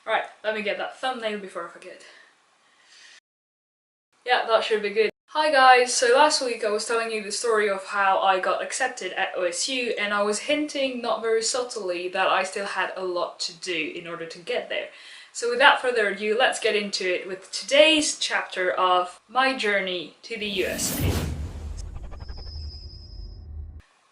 Right, let me get that thumbnail before I forget. Yeah, that should be good. Hi guys, so last week I was telling you the story of how I got accepted at OSU, and I was hinting, not very subtly, that I still had a lot to do in order to get there. So without further ado, let's get into it with today's chapter of my journey to the USA.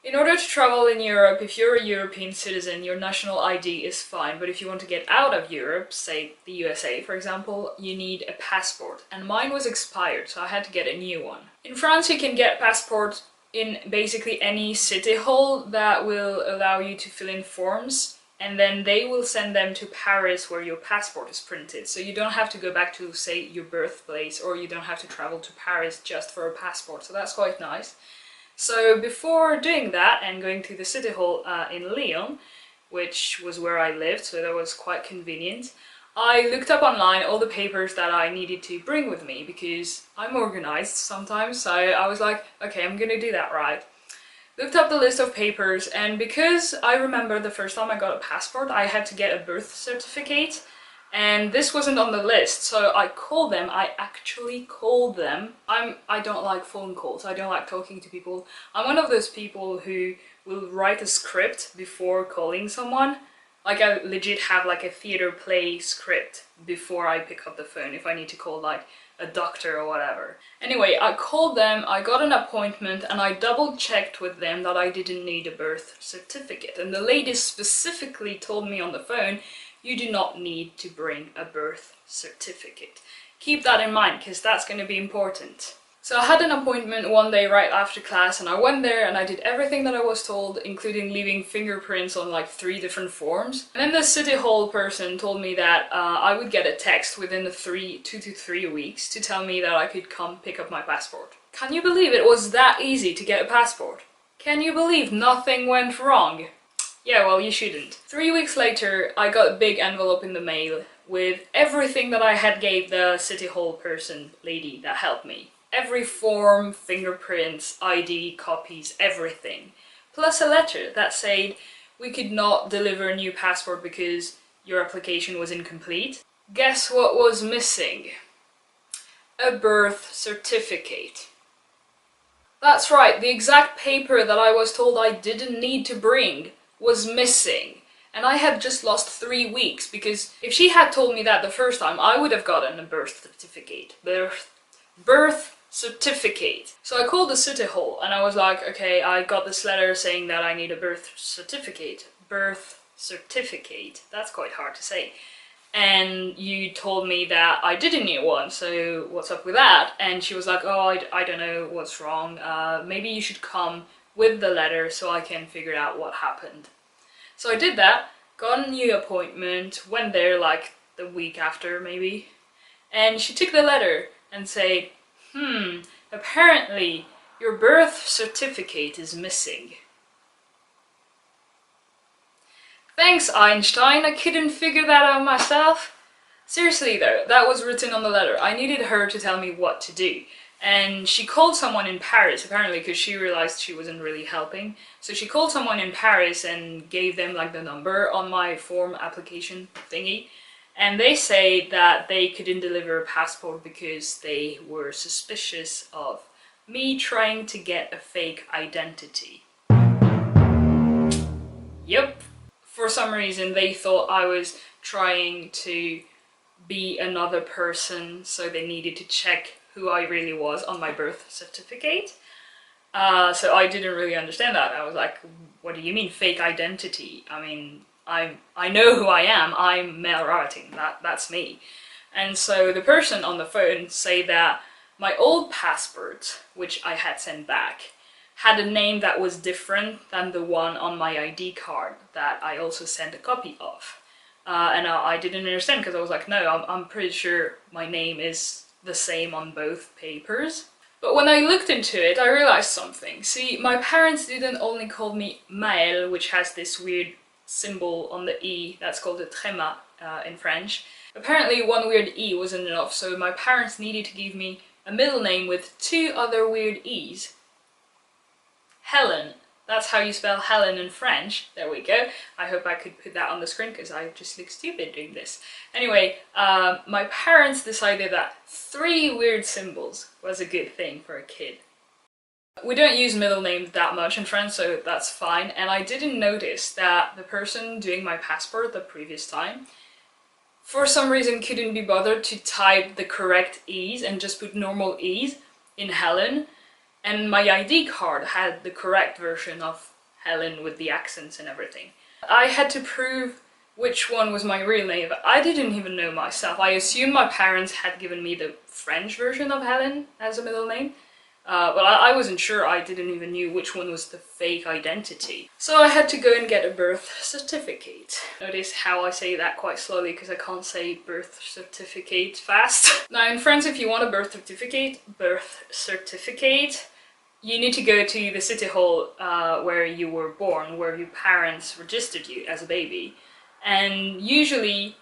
In order to travel in Europe, if you're a European citizen, your national ID is fine, but if you want to get out of Europe, say the USA for example, you need a passport, and mine was expired, so I had to get a new one. In France you can get passport in basically any city hall that will allow you to fill in forms, and then they will send them to Paris where your passport is printed, so you don't have to go back to, say, your birthplace, or you don't have to travel to Paris just for a passport, so that's quite nice. So before doing that and going to the city hall in Lyon, which was where I lived, so that was quite convenient, I looked up online all the papers that I needed to bring with me because I'm organized sometimes, so I was like, okay, I'm gonna do that right. Looked up the list of papers, and because I remember the first time I got a passport, I had to get a birth certificate, and this wasn't on the list, so I called them. I actually called them. I don't like phone calls, I don't like talking to people. I'm one of those people who will write a script before calling someone. Like, I legit have like a theater play script before I pick up the phone if I need to call like a doctor or whatever. Anyway, I called them, I got an appointment, and I double checked with them that I didn't need a birth certificate. And the lady specifically told me on the phone, you do not need to bring a birth certificate. Keep that in mind, because that's going to be important. So I had an appointment one day right after class, and I went there and I did everything that I was told, including leaving fingerprints on like 3 different forms. And then the city hall person told me that I would get a text within the 2 to 3 weeks to tell me that I could come pick up my passport. Can you believe it was that easy to get a passport? Can you believe nothing went wrong? Yeah, well, you shouldn't. 3 weeks later, I got a big envelope in the mail with everything that I had gave the city hall person lady that helped me. Every form, fingerprints, ID, copies, everything. Plus a letter that said we could not deliver a new passport because your application was incomplete. Guess what was missing? A birth certificate. That's right, the exact paper that I was told I didn't need to bring was missing, and I had just lost 3 weeks, because if she had told me that the first time, I would have gotten a birth certificate. Birth certificate. So I called the city hall and I was like, okay, I got this letter saying that I need a birth certificate. Birth certificate. That's quite hard to say. And you told me that I didn't need one, so what's up with that? And she was like, oh, I don't know what's wrong. Maybe you should come with the letter so I can figure out what happened. So I did that, got a new appointment, went there like the week after maybe, and she took the letter and said, apparently your birth certificate is missing. Thanks, Einstein, I couldn't figure that out myself. Seriously though, that was written on the letter. I needed her to tell me what to do. And she called someone in Paris, apparently, because she realized she wasn't really helping. So she called someone in Paris and gave them like the number on my form application thingy. And they say that they couldn't deliver a passport because they were suspicious of me trying to get a fake identity. Yep. For some reason they thought I was trying to be another person, so they needed to check who I really was on my birth certificate. So I didn't really understand that. I was like, what do you mean fake identity? I mean, I know who I am. I'm Mel Rarating. That's me. And so the person on the phone said that my old passport, which I had sent back, had a name that was different than the one on my ID card that I also sent a copy of. And I didn't understand, because I was like, no, I'm pretty sure my name is the same on both papers. But when I looked into it, I realized something. See, my parents didn't only call me Maëlle, which has this weird symbol on the E that's called a tréma in French. Apparently one weird E wasn't enough, so my parents needed to give me a middle name with 2 other weird E's. Helen. That's how you spell Helen in French. There we go. I hope I could put that on the screen because I just look stupid doing this. Anyway, my parents decided that 3 weird symbols was a good thing for a kid. We don't use middle names that much in France, so that's fine. And I didn't notice that the person doing my passport the previous time, for some reason, couldn't be bothered to type the correct E's and just put normal E's in Helen. And my ID card had the correct version of Helen with the accents and everything. I had to prove which one was my real name. I didn't even know myself. I assumed my parents had given me the French version of Helen as a middle name. But I wasn't sure. I didn't even know which one was the fake identity. So I had to go and get a birth certificate. Notice how I say that quite slowly because I can't say birth certificate fast. Now in France, if you want a birth certificate, you need to go to the city hall where you were born, where your parents registered you as a baby. And usually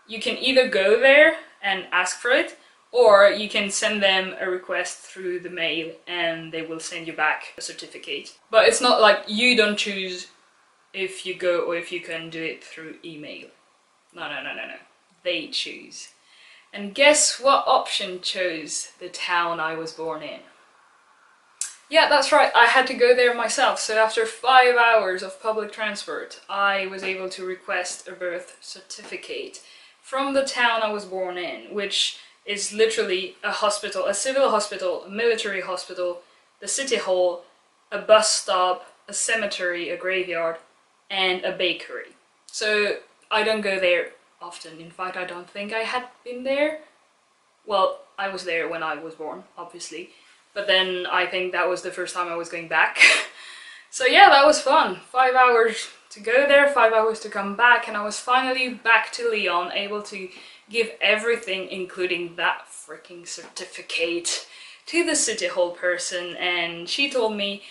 you can either go there and ask for it, or you can send them a request through the mail and they will send you back a certificate. But it's not like you don't choose if you go or if you can do it through email. No. They choose. And guess what option chose the town I was born in? Yeah, that's right, I had to go there myself. So after 5 hours of public transport, I was able to request a birth certificate from the town I was born in, which is literally a hospital, a civil hospital, a military hospital, the city hall, a bus stop, a cemetery, a graveyard, and a bakery. So I don't go there often. In fact, I don't think I had been there. Well, I was there when I was born, obviously. But then I think that was the first time I was going back. So yeah, that was fun. 5 hours to go there, 5 hours to come back, and I was finally back to Lyon, able to give everything, including that freaking certificate, to the city hall person, and she told me,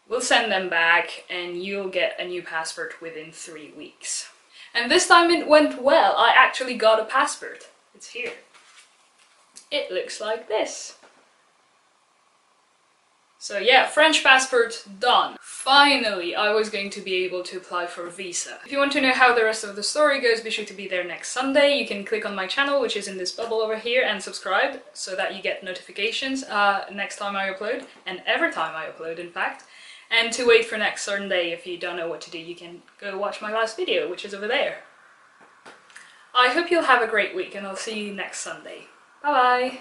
we'll send them back and you'll get a new passport within 3 weeks. And this time it went well. I actually got a passport. It's here. It looks like this. So yeah, French passport done. Finally, I was going to be able to apply for a visa. If you want to know how the rest of the story goes, be sure to be there next Sunday. You can click on my channel, which is in this bubble over here, and subscribe so that you get notifications next time I upload, and every time I upload, in fact. And to wait for next Sunday, if you don't know what to do, you can go watch my last video, which is over there. I hope you'll have a great week, and I'll see you next Sunday. Bye bye!